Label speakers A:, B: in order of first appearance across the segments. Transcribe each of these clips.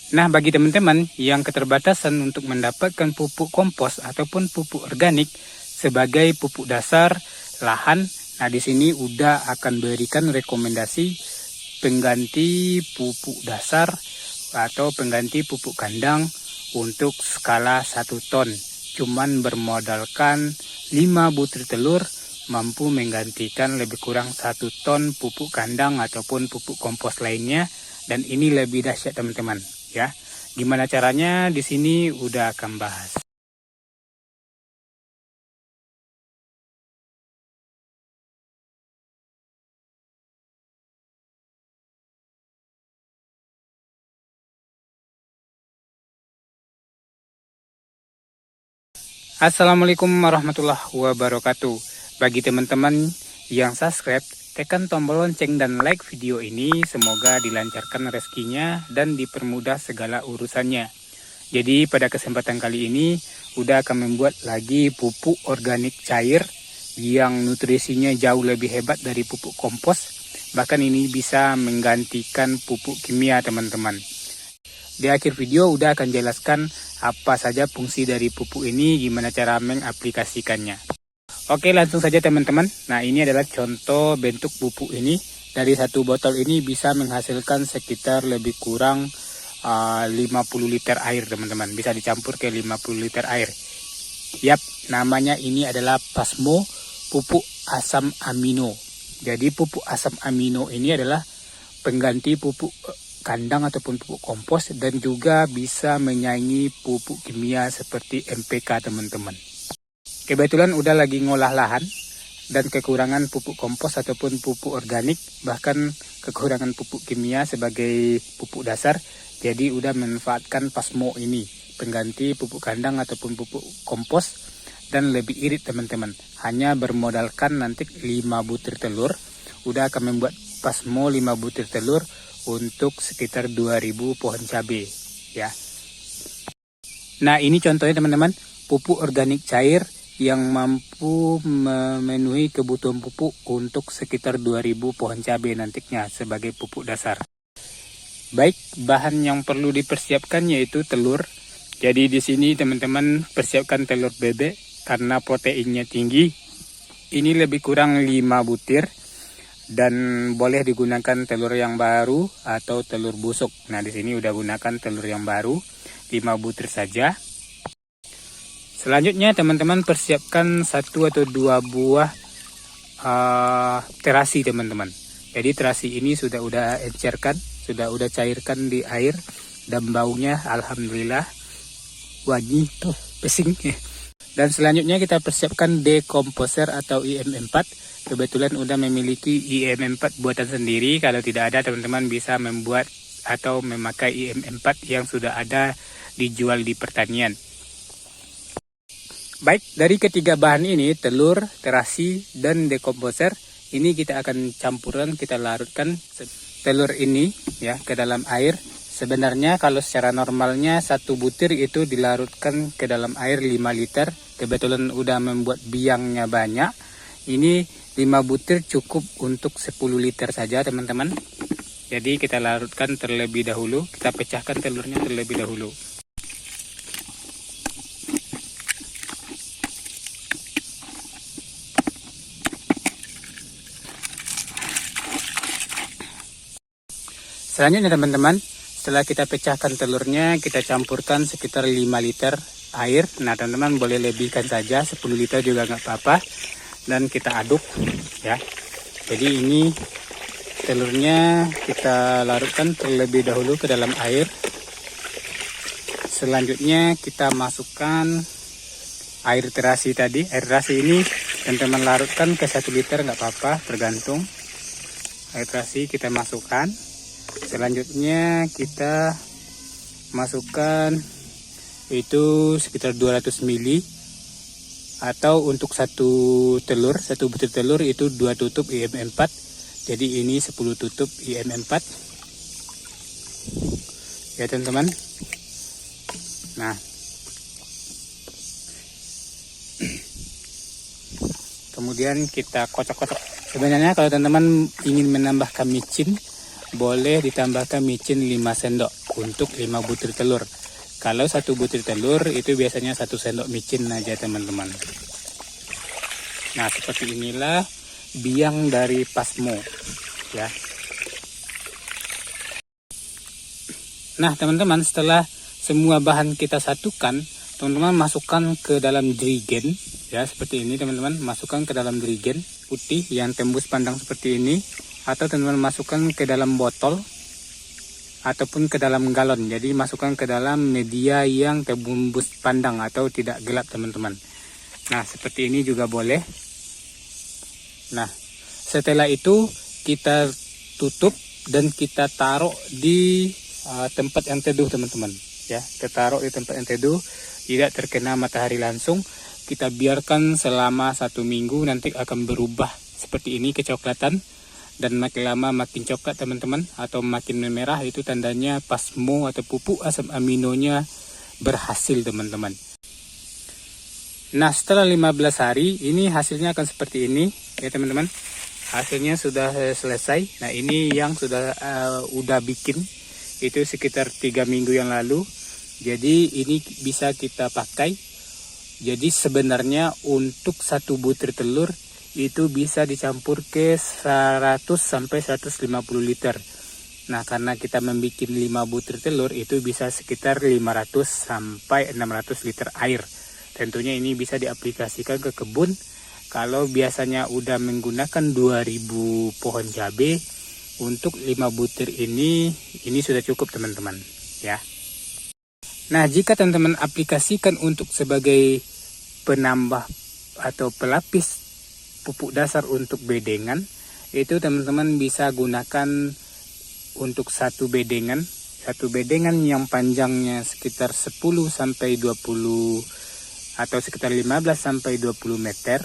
A: Nah, bagi teman-teman yang keterbatasan untuk mendapatkan pupuk kompos ataupun pupuk organik sebagai pupuk dasar lahan, nah di sini udah akan berikan rekomendasi pengganti pupuk dasar atau pengganti pupuk kandang untuk skala 1 ton. Cuman bermodalkan 5 butir telur mampu menggantikan lebih kurang 1 ton pupuk kandang ataupun pupuk kompos lainnya, dan ini lebih dahsyat teman-teman ya. Gimana caranya di sini udah akan bahas. Assalamualaikum warahmatullahi wabarakatuh. Bagi teman-teman yang subscribe, tekan tombol lonceng dan like video ini. Semoga dilancarkan rezekinya dan dipermudah segala urusannya. Jadi pada kesempatan kali ini udah akan membuat lagi pupuk organik cair yang nutrisinya jauh lebih hebat dari pupuk kompos. Bahkan ini bisa menggantikan pupuk kimia teman-teman. Di akhir video udah akan jelaskan apa saja fungsi dari pupuk ini, gimana cara mengaplikasikannya. Oke, langsung saja teman-teman. Nah, ini adalah contoh bentuk pupuk ini. Dari satu botol ini bisa menghasilkan sekitar lebih kurang 50 liter air teman-teman. Bisa dicampur ke 50 liter air. Yap, namanya ini adalah Pasmo pupuk asam amino. Jadi pupuk asam amino ini adalah pengganti pupuk kandang ataupun pupuk kompos, dan juga bisa menyaingi pupuk kimia seperti NPK teman-teman. Kebetulan udah lagi ngolah lahan dan kekurangan pupuk kompos ataupun pupuk organik, bahkan kekurangan pupuk kimia sebagai pupuk dasar, jadi udah manfaatkan Pasmo ini, pengganti pupuk kandang ataupun pupuk kompos, dan lebih irit teman-teman. Hanya bermodalkan nanti 5 butir telur, udah akan membuat Pasmo 5 butir telur untuk sekitar 2000 pohon cabai ya. Nah, ini contohnya teman-teman, pupuk organik cair yang mampu memenuhi kebutuhan pupuk untuk sekitar 2000 pohon cabai nantinya sebagai pupuk dasar. Baik, bahan yang perlu dipersiapkan yaitu telur. Jadi di sini teman-teman persiapkan telur bebek karena proteinnya tinggi. Ini lebih kurang 5 butir. Dan boleh digunakan telur yang baru atau telur busuk. Nah, di sini udah gunakan telur yang baru, 5 butir saja. Selanjutnya teman-teman persiapkan 1 atau 2 buah terasi teman-teman. Jadi terasi ini sudah encerkan, sudah cairkan di air, dan baunya alhamdulillah wangi tuh pesing. Dan selanjutnya kita persiapkan dekomposer atau IM4. Kebetulan udah memiliki IM4 buatan sendiri. Kalau tidak ada, teman-teman bisa membuat atau memakai IM4 yang sudah ada dijual di pertanian. Baik, dari ketiga bahan ini, telur, terasi, dan dekomposer, ini kita akan campuran, kita larutkan telur ini ya ke dalam air. Sebenarnya kalau secara normalnya 1 butir itu dilarutkan ke dalam air 5 liter. Kebetulan udah membuat biangnya banyak. Ini 5 butir cukup untuk 10 liter saja teman-teman. Jadi kita larutkan terlebih dahulu, kita pecahkan telurnya terlebih dahulu. Selanjutnya teman-teman, setelah kita pecahkan telurnya, kita campurkan sekitar 5 liter air. Nah teman-teman boleh lebihkan saja, 10 liter juga nggak apa-apa. Dan kita aduk ya. Jadi ini telurnya kita larutkan terlebih dahulu ke dalam air. Selanjutnya kita masukkan air terasi tadi. Air terasi ini teman-teman larutkan ke 1 liter nggak apa-apa, tergantung. Air terasi kita masukkan. Selanjutnya kita masukkan itu sekitar 200 ml, atau untuk 1 butir telur itu 2 tutup IM4. Jadi ini 10 tutup IM4 ya teman-teman. Nah, kemudian kita kocok-kocok. Sebenarnya kalau teman-teman ingin menambahkan micin, boleh ditambahkan micin 5 sendok untuk 5 butir telur. Kalau 1 butir telur itu biasanya 1 sendok micin aja teman-teman. Nah, seperti inilah biang dari Pasmo ya. Nah teman-teman, setelah semua bahan kita satukan, teman-teman masukkan ke dalam jerigen ya, seperti ini teman-teman. Masukkan ke dalam jerigen putih yang tembus pandang seperti ini, atau teman-teman masukkan ke dalam botol ataupun ke dalam galon. Jadi masukkan ke dalam media yang tembus pandang atau tidak gelap teman-teman. Nah seperti ini juga boleh. Nah setelah itu kita tutup dan kita taruh di tempat yang teduh teman-teman ya. Kita taruh di tempat yang teduh, tidak terkena matahari langsung. Kita biarkan selama 1 minggu, nanti akan berubah seperti ini kecoklatan, dan makin lama makin coklat teman-teman, atau makin memerah. Itu tandanya Pasmo atau pupuk asam aminonya berhasil teman-teman. Nah setelah 15 hari ini hasilnya akan seperti ini ya teman-teman. Hasilnya sudah selesai. Nah ini yang sudah udah bikin itu sekitar 3 minggu yang lalu. Jadi ini bisa kita pakai. Jadi sebenarnya untuk 1 butir telur itu bisa dicampur ke 100 sampai 150 liter. Nah karena kita membuat 5 butir telur itu bisa sekitar 500 sampai 600 liter air. Tentunya ini bisa diaplikasikan ke kebun. Kalau biasanya udah menggunakan 2000 pohon cabai, untuk 5 butir ini sudah cukup teman-teman ya. Nah jika teman-teman aplikasikan untuk sebagai penambah atau pelapis pupuk dasar untuk bedengan, itu teman-teman bisa gunakan untuk 1 bedengan. 1 bedengan yang panjangnya sekitar 10 sampai 20 atau sekitar 15 sampai 20 meter.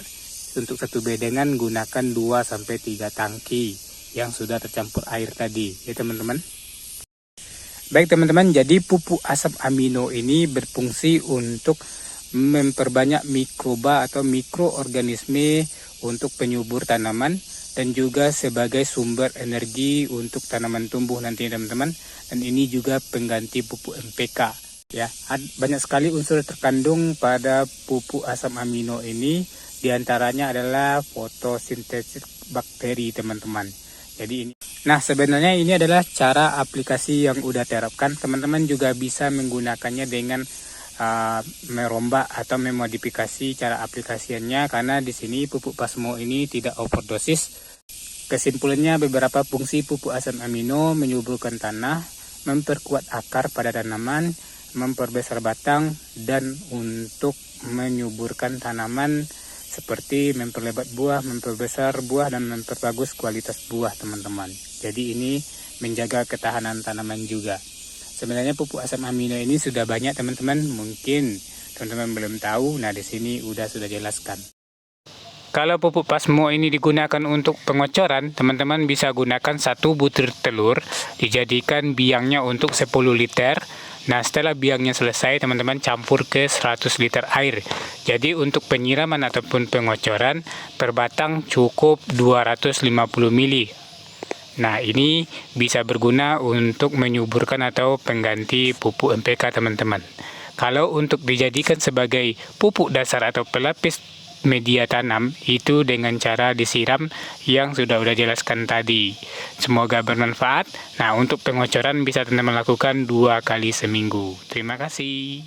A: Untuk 1 bedengan gunakan 2 sampai 3 tangki yang sudah tercampur air tadi ya teman-teman. Baik teman-teman, jadi pupuk asam amino ini berfungsi untuk memperbanyak mikroba atau mikroorganisme untuk penyubur tanaman, dan juga sebagai sumber energi untuk tanaman tumbuh nanti teman-teman. Dan ini juga pengganti pupuk NPK ya. Banyak sekali unsur terkandung pada pupuk asam amino ini, diantaranya adalah fotosintesis bakteri teman-teman. Jadi ini. Nah sebenarnya ini adalah cara aplikasi yang udah terapkan. Teman-teman juga bisa menggunakannya dengan merombak atau memodifikasi cara aplikasiannya, karena di sini pupuk Pasmo ini tidak overdosis. Kesimpulannya, beberapa fungsi pupuk asam amino: menyuburkan tanah, memperkuat akar pada tanaman, memperbesar batang, dan untuk menyuburkan tanaman seperti memperlebat buah, memperbesar buah, dan memperbagus kualitas buah teman-teman. Jadi ini menjaga ketahanan tanaman juga. Sebenarnya pupuk asam amino ini sudah banyak teman-teman, mungkin teman-teman belum tahu. Nah di sini sudah jelaskan. Kalau pupuk Pasmo ini digunakan untuk pengocoran, teman-teman bisa gunakan 1 butir telur, dijadikan biangnya untuk 10 liter. Nah setelah biangnya selesai, teman-teman campur ke 100 liter air. Jadi untuk penyiraman ataupun pengocoran per batang cukup 250 mili. Nah ini bisa berguna untuk menyuburkan atau pengganti pupuk NPK teman-teman. Kalau untuk dijadikan sebagai pupuk dasar atau pelapis media tanam, itu dengan cara disiram yang sudah jelaskan tadi. Semoga bermanfaat. Nah untuk pengocoran bisa teman-teman lakukan 2 kali seminggu. Terima kasih.